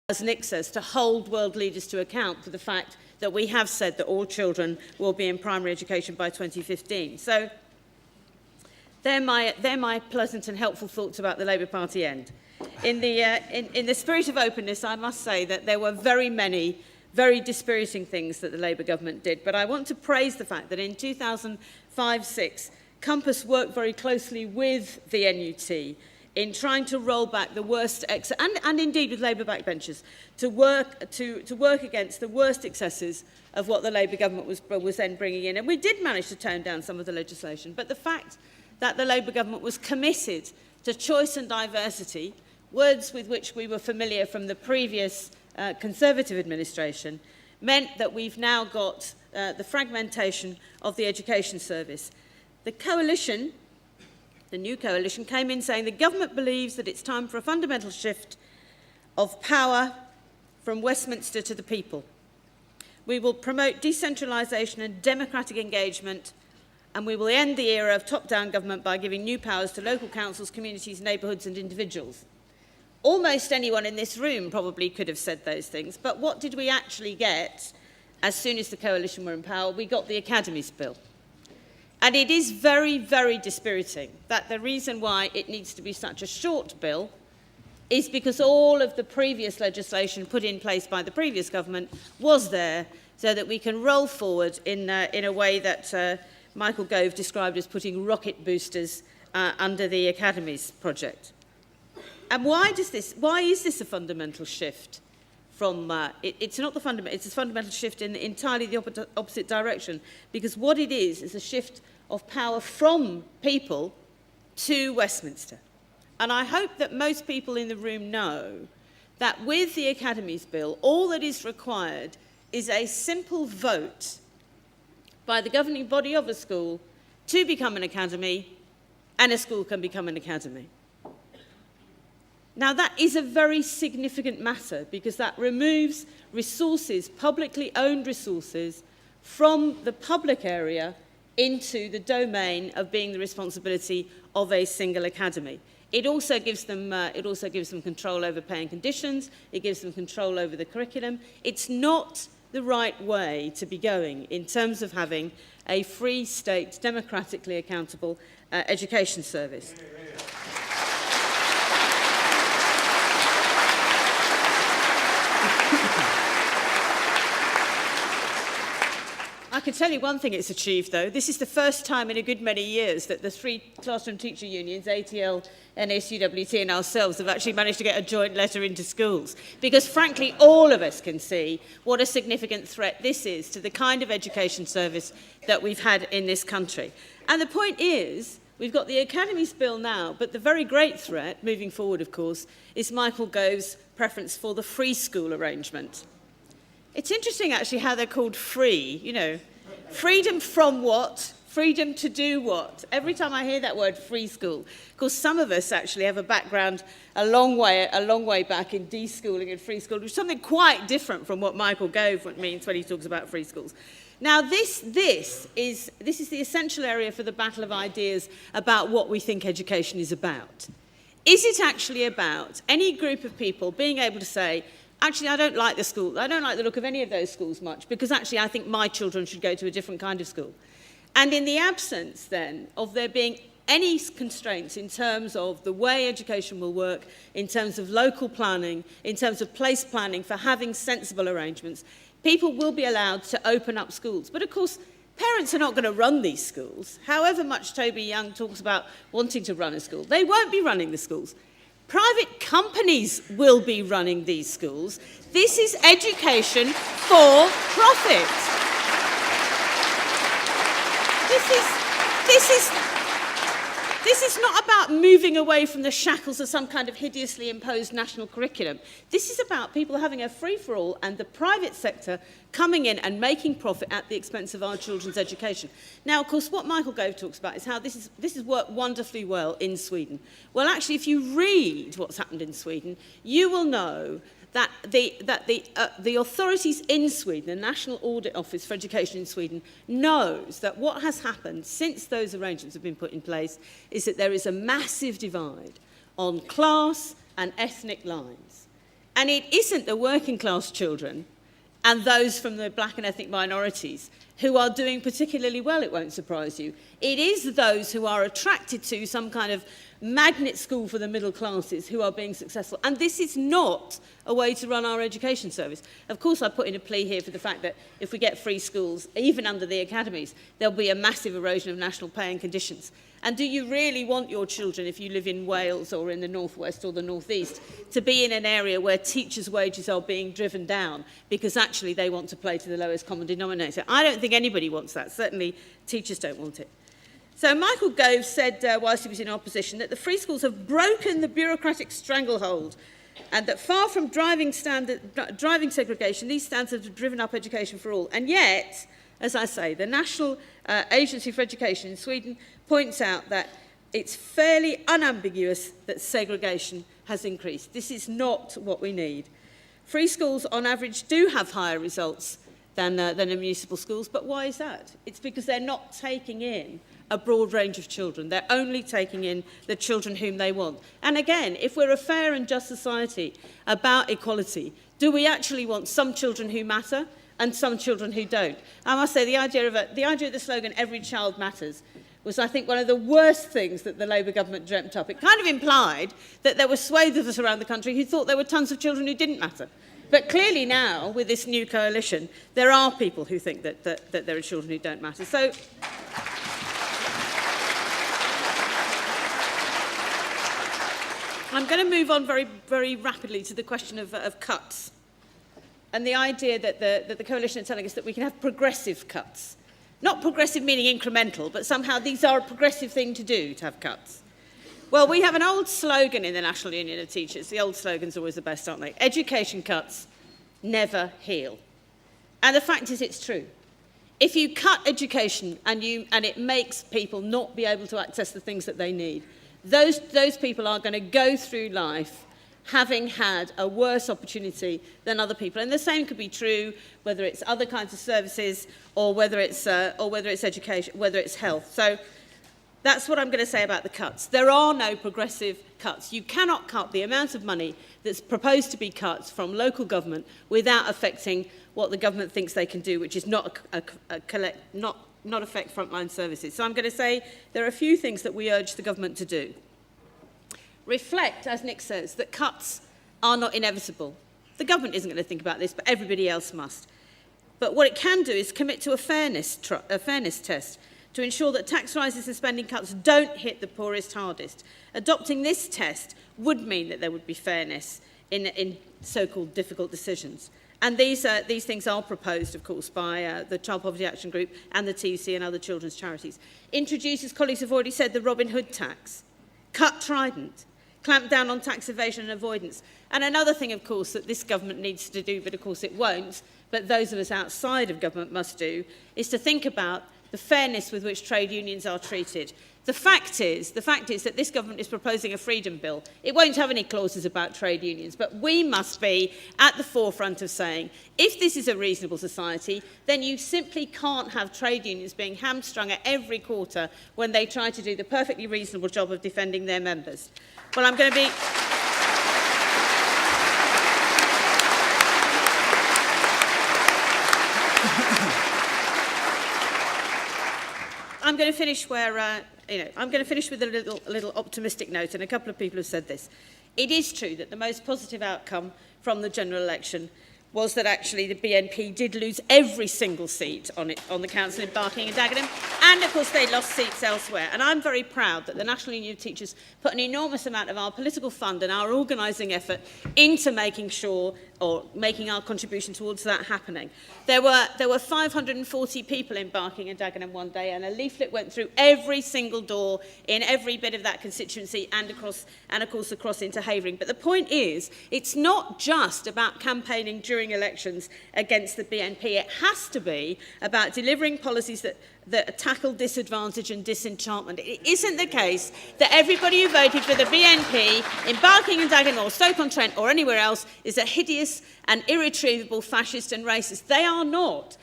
as Nick says, to hold world leaders to account for the fact that we have said that all children will be in primary education by 2015. So they're my pleasant and helpful thoughts about the Labour Party end. In the spirit of openness, I must say that there were very many very dispiriting things that the Labour government did, but I want to praise the fact that in 2005-06, Compass worked very closely with the NUT in trying to roll back the worst, and indeed with Labour backbenchers, to work against the worst excesses of what the Labour government was then bringing in. And we did manage to tone down some of the legislation, but the fact that the Labour government was committed to choice and diversity, words with which we were familiar from the previous Conservative administration, meant that we've now got the fragmentation of the education service. The coalition, the new coalition, came in saying the government believes that it's time for a fundamental shift of power from Westminster to the people. We will promote decentralisation and democratic engagement, and we will end the era of top-down government by giving new powers to local councils, communities, neighbourhoods and individuals. Almost anyone in this room probably could have said those things, but what did we actually get as soon as the coalition were in power? We got the Academies Bill. And it is very, very dispiriting that the reason why it needs to be such a short bill is because all of the previous legislation put in place by the previous government was there so that we can roll forward in a way that Michael Gove described as putting rocket boosters under the Academies project. And why is this a fundamental shift from, it's not the fundamental, it's a fundamental shift in entirely the opposite direction, because what it is a shift of power from people to Westminster. And I hope that most people in the room know that with the Academies Bill, all that is required is a simple vote by the governing body of a school to become an academy, and a school can become an academy. Now, that is a very significant matter because that removes resources, publicly owned resources, from the public area into the domain of being the responsibility of a single academy. It also gives them control over pay and conditions. It gives them control over the curriculum. It's not the right way to be going in terms of having a free state, democratically accountable education service. I can tell you one thing it's achieved, though. This is the first time in a good many years that the three classroom teacher unions, ATL, NASUWT and ourselves, have actually managed to get a joint letter into schools. Because, frankly, all of us can see what a significant threat this is to the kind of education service that we've had in this country. And the point is, we've got the Academies Bill now, but the very great threat, moving forward, of course, is Michael Gove's preference for the free school arrangement. It's interesting, actually, how they're called free, you know. Freedom from what? Freedom to do what? Every time I hear that word, free school, of course, some of us actually have a background a long way back in deschooling and free school, which is something quite different from what Michael Gove means when he talks about free schools. Now, this is the essential area for the battle of ideas about what we think education is about. Is it actually about any group of people being able to say, actually, I don't like the school. I don't like the look of any of those schools much because actually I think my children should go to a different kind of school. And in the absence, then, of there being any constraints in terms of the way education will work, in terms of local planning, in terms of place planning for having sensible arrangements, people will be allowed to open up schools. But of course, parents are not going to run these schools. However much Toby Young talks about wanting to run a school, they won't be running the schools. Private companies will be running these schools. This is education for profit. This is not about moving away from the shackles of some kind of hideously imposed national curriculum. This is about people having a free-for-all and the private sector coming in and making profit at the expense of our children's education. Now, of course, what Michael Gove talks about is how this has worked wonderfully well in Sweden. Well, actually, if you read what's happened in Sweden, you will know that the authorities in Sweden, the National Audit Office for Education in Sweden, knows that what has happened since those arrangements have been put in place is that there is a massive divide on class and ethnic lines. And it isn't the working class children and those from the black and ethnic minorities who are doing particularly well, it won't surprise you. It is those who are attracted to some kind of magnet school for the middle classes who are being successful. And this is not a way to run our education service. Of course, I put in a plea here for the fact that if we get free schools, even under the academies, there'll be a massive erosion of national pay and conditions. And do you really want your children, if you live in Wales or in the northwest or the northeast, to be in an area where teachers' wages are being driven down because actually they want to play to the lowest common denominator? I don't think anybody wants that. Certainly teachers don't want it. So Michael Gove said, whilst he was in opposition, that the free schools have broken the bureaucratic stranglehold and that far from driving segregation, these standards have driven up education for all. And yet, as I say, the National Agency for Education in Sweden points out that it's fairly unambiguous that segregation has increased. This is not what we need. Free schools, on average, do have higher results than in municipal schools, but why is that? It's because they're not taking in a broad range of children. They're only taking in the children whom they want. And again, if we're a fair and just society about equality, do we actually want some children who matter and some children who don't? I must say, the idea of the slogan, "Every child matters," was, I think, one of the worst things that the Labour government dreamt up. It kind of implied that there were swathes of us around the country who thought there were tons of children who didn't matter. But clearly now, with this new coalition, there are people who think that there are children who don't matter. So I'm going to move on very, very rapidly to the question of cuts. And the idea that the coalition are telling us that we can have progressive cuts. Not progressive meaning incremental, but somehow these are a progressive thing to do, to have cuts. Well, we have an old slogan in the National Union of Teachers. The old slogan's always the best, aren't they? Education cuts never heal. And the fact is, it's true. If you cut education and it makes people not be able to access the things that they need, those people are going to go through life having had a worse opportunity than other people. And the same could be true whether it's other kinds of services or whether it's education, whether it's health. So that's what I'm going to say about the cuts. There are no progressive cuts. You cannot cut the amount of money that's proposed to be cut from local government without affecting what the government thinks they can do, which is not affect frontline services. So I'm going to say there are a few things that we urge the government to do. Reflect, as Nick says, that cuts are not inevitable. The government isn't going to think about this, but everybody else must. But what it can do is commit to a fairness test to ensure that tax rises and spending cuts don't hit the poorest hardest. Adopting this test would mean that there would be fairness in so-called difficult decisions. And these things are proposed, of course, by the Child Poverty Action Group and the TUC and other children's charities. Introduce, as colleagues have already said, the Robin Hood tax. Cut Trident. Clamp down on tax evasion and avoidance. And another thing, of course, that this government needs to do, but of course it won't, but those of us outside of government must do, is to think about the fairness with which trade unions are treated. The fact is that this government is proposing a freedom bill. It won't have any clauses about trade unions, but we must be at the forefront of saying, if this is a reasonable society, then you simply can't have trade unions being hamstrung at every quarter when they try to do the perfectly reasonable job of defending their members. Well, I'm going to finish where, I'm going to finish with a little optimistic note, and a couple of people have said this. It is true that the most positive outcome from the general election was that actually the BNP did lose every single seat on the council in Barking and Dagenham, and of course they lost seats elsewhere. And I'm very proud that the National Union of Teachers put an enormous amount of our political fund and our organising effort into making sure, or making our contribution towards that happening. There were 540 people in Barking and Dagenham one day, and a leaflet went through every single door in every bit of that constituency and of course across into Havering. But the point is, it's not just about campaigning during elections against the BNP. It has to be about delivering policies that tackle disadvantage and disenchantment. It isn't the case that everybody who voted for the BNP in Barking and Dagenham or Stoke-on-Trent or anywhere else is a hideous and irretrievable fascist and racist. They are not.